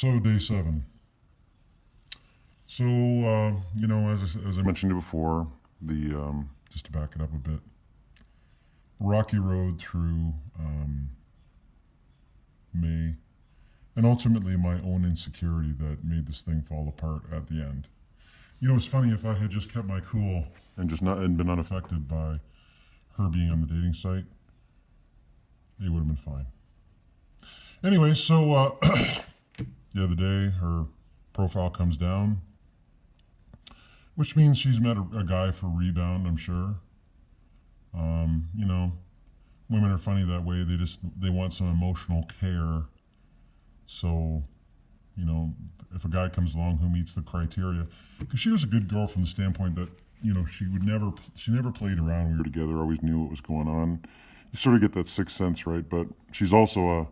So day 7. So as I mentioned before, the just to back it up a bit, rocky road through May, and ultimately my own insecurity that made this thing fall apart at the end. It's funny, if I had just kept my cool and just not and been unaffected by her being on the dating site, it would have been fine. Anyway, so the other day her profile comes down, which means she's met a guy for rebound, I'm sure. Women are funny that way. They want some emotional care. So, if a guy comes along who meets the criteria, because she was a good girl from the standpoint that, she never played around when we were together, always knew what was going on. You sort of get that sixth sense, right? But she's also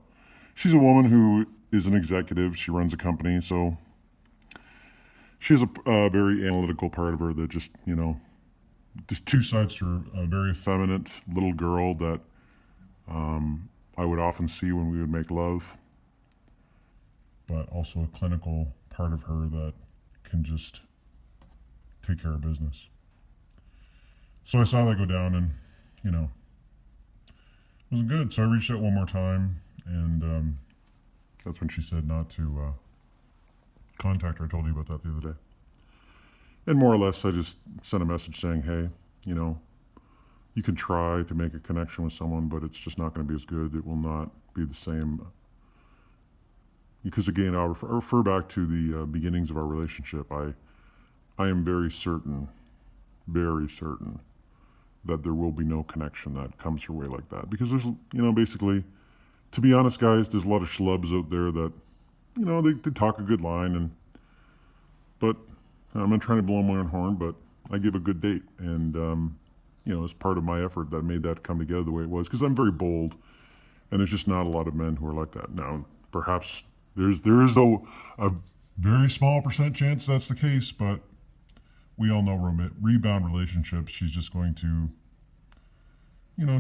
she's a woman who is an executive. She runs a company, so she has a very analytical part of her that just two sides to her. A very effeminate little girl that I would often see when we would make love, but also a clinical part of her that can just take care of business. So I saw that go down, and it wasn't good. So I reached out one more time, and that's when she said not to contact her. I told you about that the other day. And more or less, I just sent a message saying, hey, you can try to make a connection with someone, but it's just not going to be as good. It will not be the same. Because again, I'll refer back to the beginnings of our relationship. I am very certain that there will be no connection that comes your way like that. Because there's, basically, to be honest, guys, there's a lot of schlubs out there that, they talk a good line, but I'm not trying to blow my own horn, but I give a good date. And, it's part of my effort that made that come together the way it was. Because I'm very bold, and there's just not a lot of men who are like that. Now, perhaps there is a very small percent chance that's the case, but we all know rebound relationships, she's just going to,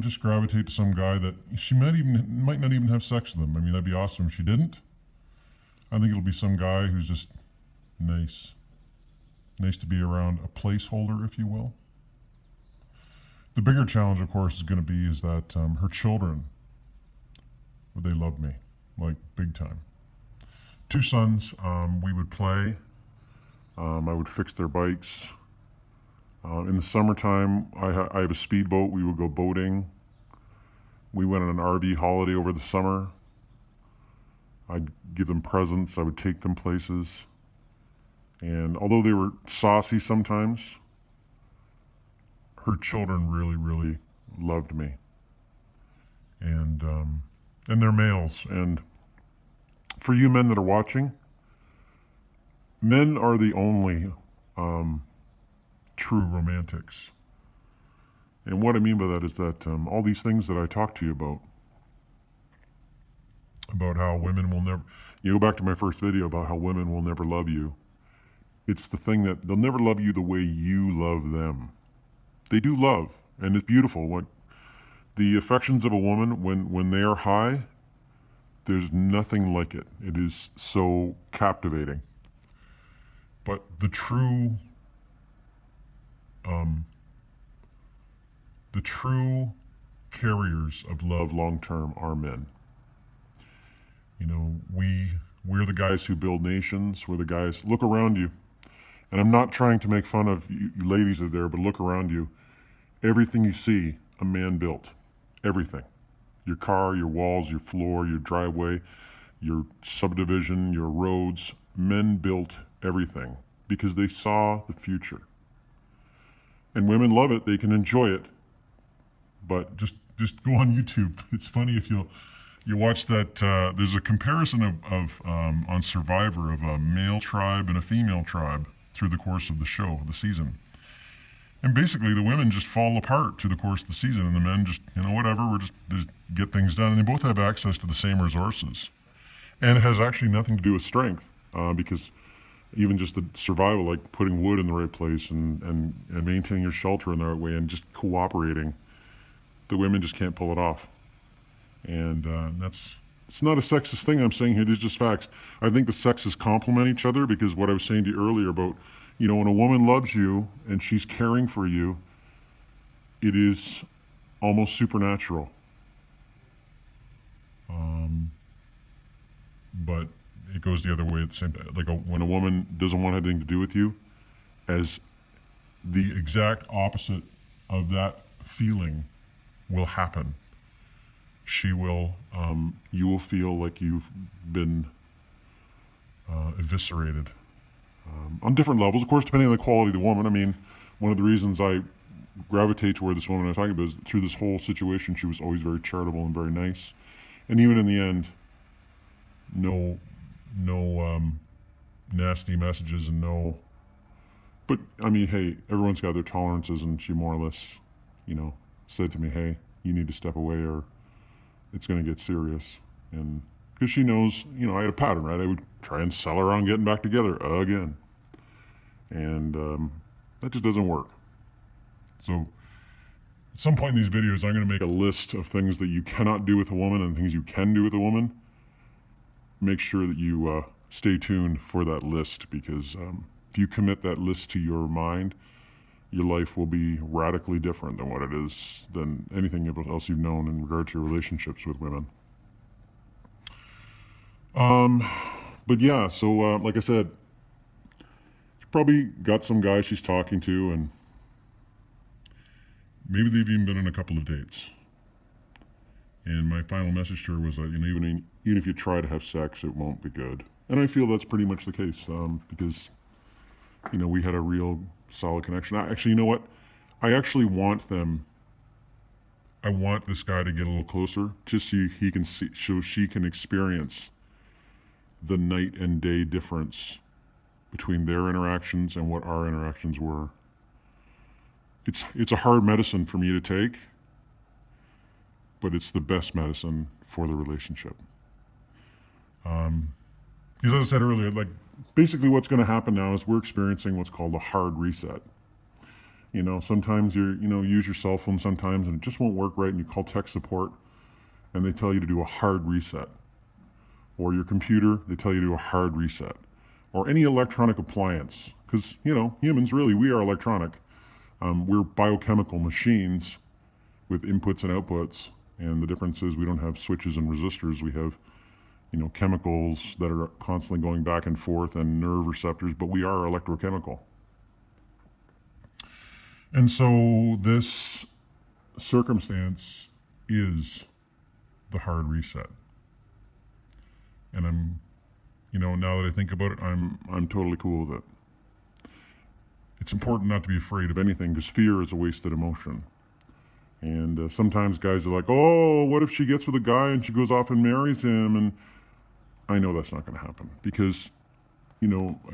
just gravitate to some guy that she might not even have sex with him. I mean, that'd be awesome if she didn't. I think it'll be some guy who's just nice to be around, a placeholder, if you will. The bigger challenge, of course, is that her children, they loved me, like big time. 2 sons, we would play. I would fix their bikes. In the summertime, I have a speedboat. We would go boating. We went on an RV holiday over the summer. I'd give them presents. I would take them places. And although they were saucy sometimes, her children really, really loved me. And they're males. And for you men that are watching, men are the only true romantics. And what I mean by that is that all these things that I talk to you about how women will never, you go back to my first video about how women will never love you. It's the thing that they'll never love you the way you love them. They do love, and it's beautiful. When the affections of a woman, when they are high, there's nothing like it. It is so captivating. But the true carriers of love long term are men. We're the guys who build nations. We're the guys. Look around you. And I'm not trying to make fun of you ladies out there, but look around you. Everything you see, a man built. Everything. Your car, your walls, your floor, your driveway, your subdivision, your roads. Men built everything because they saw the future. And women love it. They can enjoy it. But just go on YouTube. It's funny if you watch that. There's a comparison of on Survivor of a male tribe and a female tribe through the course of the show, the season. And basically the women just fall apart through the course of the season, and the men just, whatever, we're just get things done. And they both have access to the same resources. And it has actually nothing to do with strength, because even just the survival, like putting wood in the right place and maintaining your shelter in the right way and just cooperating, the women just can't pull it off. And it's not a sexist thing I'm saying here. These are just facts. I think the sexes complement each other because what I was saying to you earlier about, when a woman loves you and she's caring for you, it is almost supernatural. But it goes the other way at the same time. Like when a woman doesn't want anything to do with you, as the exact opposite of that feeling will happen. You will feel like you've been eviscerated on different levels, of course, depending on the quality of the woman. I mean, one of the reasons I gravitate toward this woman I'm talking about is through this whole situation, she was always very charitable and very nice. And even in the end, no nasty messages and no. But I mean, hey, everyone's got their tolerances, and she more or less, said to me, "Hey, you need to step away, or it's going to get serious." And because she knows, I had a pattern, right? I would try and sell her on getting back together again, and that just doesn't work. So, at some point in these videos, I'm going to make a list of things that you cannot do with a woman and things you can do with a woman. Make sure that you stay tuned for that list, because if you commit that list to your mind, your life will be radically different than what it is, than anything else you've known in regard to your relationships with women. But yeah, so like I said, she's probably got some guy she's talking to, and maybe they've even been on a couple of dates. And my final message to her was that, even if you try to have sex, it won't be good. And I feel that's pretty much the case, because, we had a real solid connection. Actually, you know what? I actually want this guy to get a little closer, just so he can see, so she can experience the night and day difference between their interactions and what our interactions were. It's a hard medicine for me to take, but it's the best medicine for the relationship. Because as I said earlier, basically what's going to happen now is we're experiencing what's called a hard reset. Sometimes you use your cell phone sometimes and it just won't work right, and you call tech support and they tell you to do a hard reset. Or your computer, they tell you to do a hard reset. Or any electronic appliance, because, humans really, we are electronic. We're biochemical machines with inputs and outputs, and the difference is we don't have switches and resistors. We have, chemicals that are constantly going back and forth and nerve receptors, but we are electrochemical. And so this circumstance is the hard reset. And I'm, now that I think about it, I'm totally cool with it. It's important not to be afraid of anything, because fear is a wasted emotion. And sometimes guys are like, "Oh, what if she gets with a guy and she goes off and marries him?" And I know that's not going to happen, because,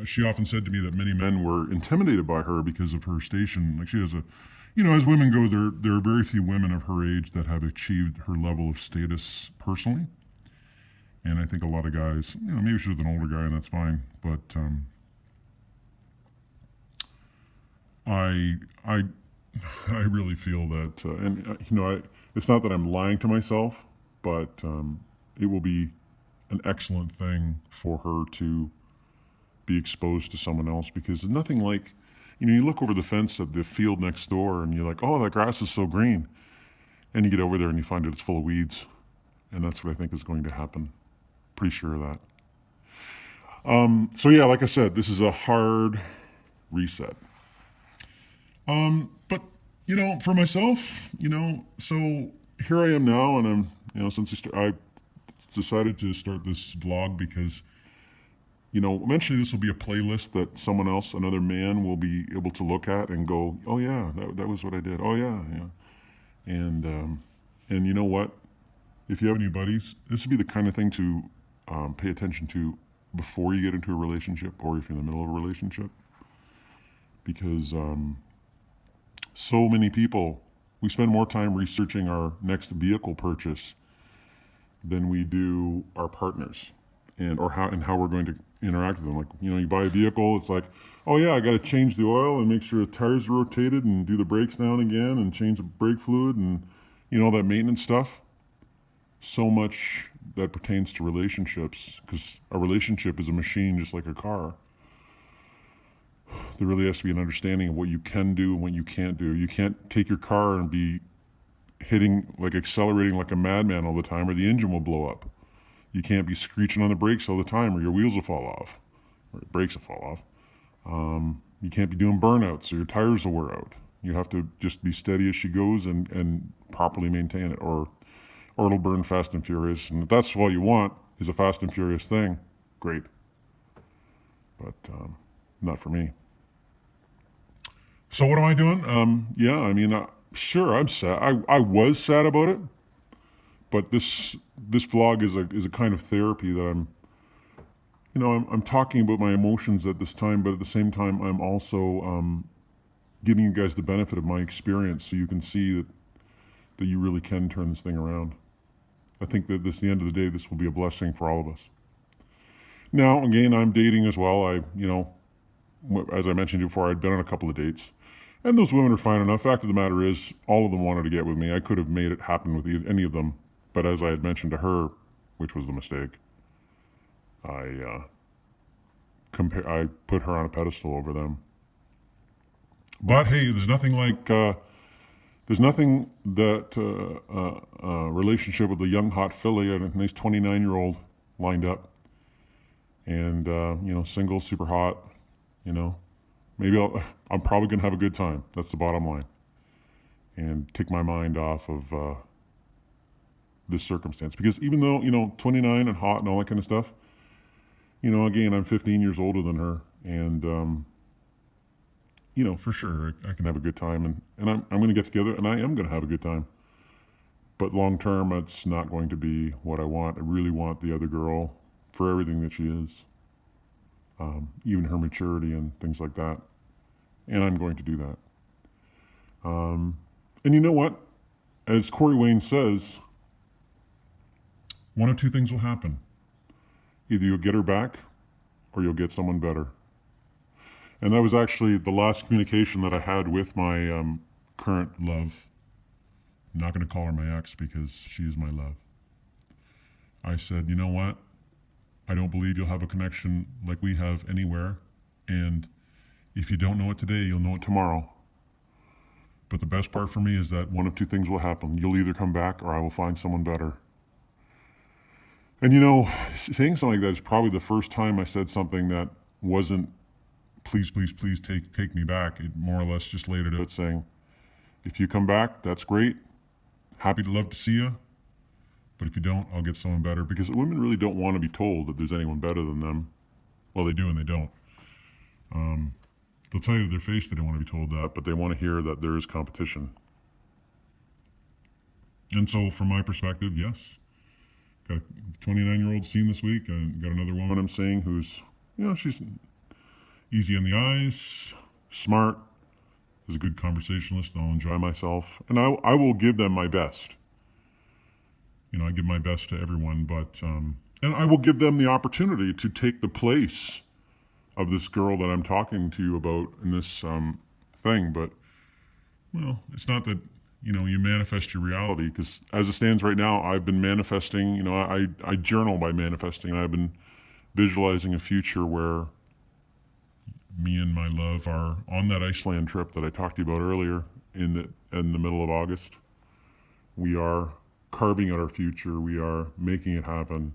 she often said to me that many men were intimidated by her because of her station. Like, she has as women go, there are very few women of her age that have achieved her level of status personally. And I think a lot of guys, maybe she's with an older guy and that's fine, but I really feel that, it's not that I'm lying to myself, but it will be an excellent thing for her to be exposed to someone else, because there's nothing like, you look over the fence of the field next door and you're like, "Oh, that grass is so green." And you get over there and you find it's full of weeds. And that's what I think is going to happen. Pretty sure of that. So yeah, like I said, this is a hard reset. But, for myself, so here I am now, and I'm, since I decided to start this vlog because, eventually this will be a playlist that someone else, another man, will be able to look at and go, "Oh yeah, that was what I did. Oh yeah, yeah." And you know what? If you have any buddies, this would be the kind of thing to pay attention to before you get into a relationship, or if you're in the middle of a relationship, because so many people, we spend more time researching our next vehicle purchase than we do our partners and how we're going to interact with them. Like, you buy a vehicle, it's like, "Oh yeah, I got to change the oil and make sure the tires are rotated and do the brakes now and again and change the brake fluid and all that maintenance stuff." So much that pertains to relationships, because a relationship is a machine just like a car. There really has to be an understanding of what you can do and what you can't do. You can't take your car and be accelerating like a madman all the time, or the engine will blow up. You can't be screeching on the brakes all the time, or your wheels will fall off, or your brakes will fall off. You can't be doing burnouts, or your tires will wear out. You have to just be steady as she goes and properly maintain it, or it'll burn fast and furious. And if that's all you want is a fast and furious thing, great. But not for me. So what am I doing? Sure, I'm sad. I was sad about it, but this vlog is a kind of therapy that I'm talking about my emotions at this time, but at the same time, I'm also giving you guys the benefit of my experience, so you can see that you really can turn this thing around. I think that at the end of the day, this will be a blessing for all of us. Now, again, I'm dating as well. As I mentioned before, I'd been on a couple of dates, and those women are fine enough. Fact of the matter is, all of them wanted to get with me. I could have made it happen with any of them, but as I had mentioned to her, which was the mistake, I put her on a pedestal over them. But hey, there's nothing that relationship with a young hot filly, a nice 29-year-old lined up, and single, super hot. Maybe I'm probably gonna have a good time. That's the bottom line, and take my mind off of this circumstance. Because even though 29 and hot and all that kind of stuff, again, I'm 15 years older than her, and for sure I can have a good time, and I'm going to get together, and I am going to have a good time. But long term, it's not going to be what I want. I really want the other girl for everything that she is, even her maturity and things like that. And I'm going to do that. And you know what? As Corey Wayne says, one of two things will happen. Either you'll get her back, or you'll get someone better. And that was actually the last communication that I had with my current love. I'm not going to call her my ex because she is my love. I said, you know what? I don't believe you'll have a connection like we have anywhere. And if you don't know it today, you'll know it tomorrow. But the best part for me is that one of two things will happen. You'll either come back, or I will find someone better. And saying something like that is probably the first time I said something that wasn't, please, please, please take me back. It more or less just laid it out saying, if you come back, that's great. Happy to love to see you. But if you don't, I'll get someone better. Because women really don't want to be told that there's anyone better than them. Well, they do and they don't. They'll tell you to their face they don't want to be told that, but they want to hear that there is competition. And so from my perspective, yes. Got a 29-year-old seen this week, and got another woman I'm seeing who's, she's easy on the eyes, smart, is a good conversationalist, and I'll enjoy myself. And I will give them my best. I give my best to everyone, but, and I will give them the opportunity to take the place of this girl that I'm talking to you about in this thing. But, it's not that, you manifest your reality, because as it stands right now, I've been manifesting, I journal by manifesting, and I've been visualizing a future where me and my love are on that Iceland trip that I talked to you about earlier in the middle of August. We are carving out our future. We are making it happen.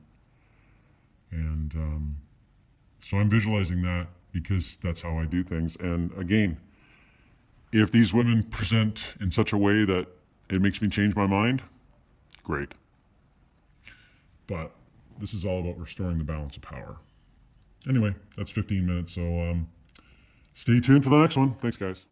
And so I'm visualizing that because that's how I do things. And again, if these women present in such a way that it makes me change my mind, great. But this is all about restoring the balance of power. Anyway, that's 15 minutes, so stay tuned for the next one. Thanks, guys.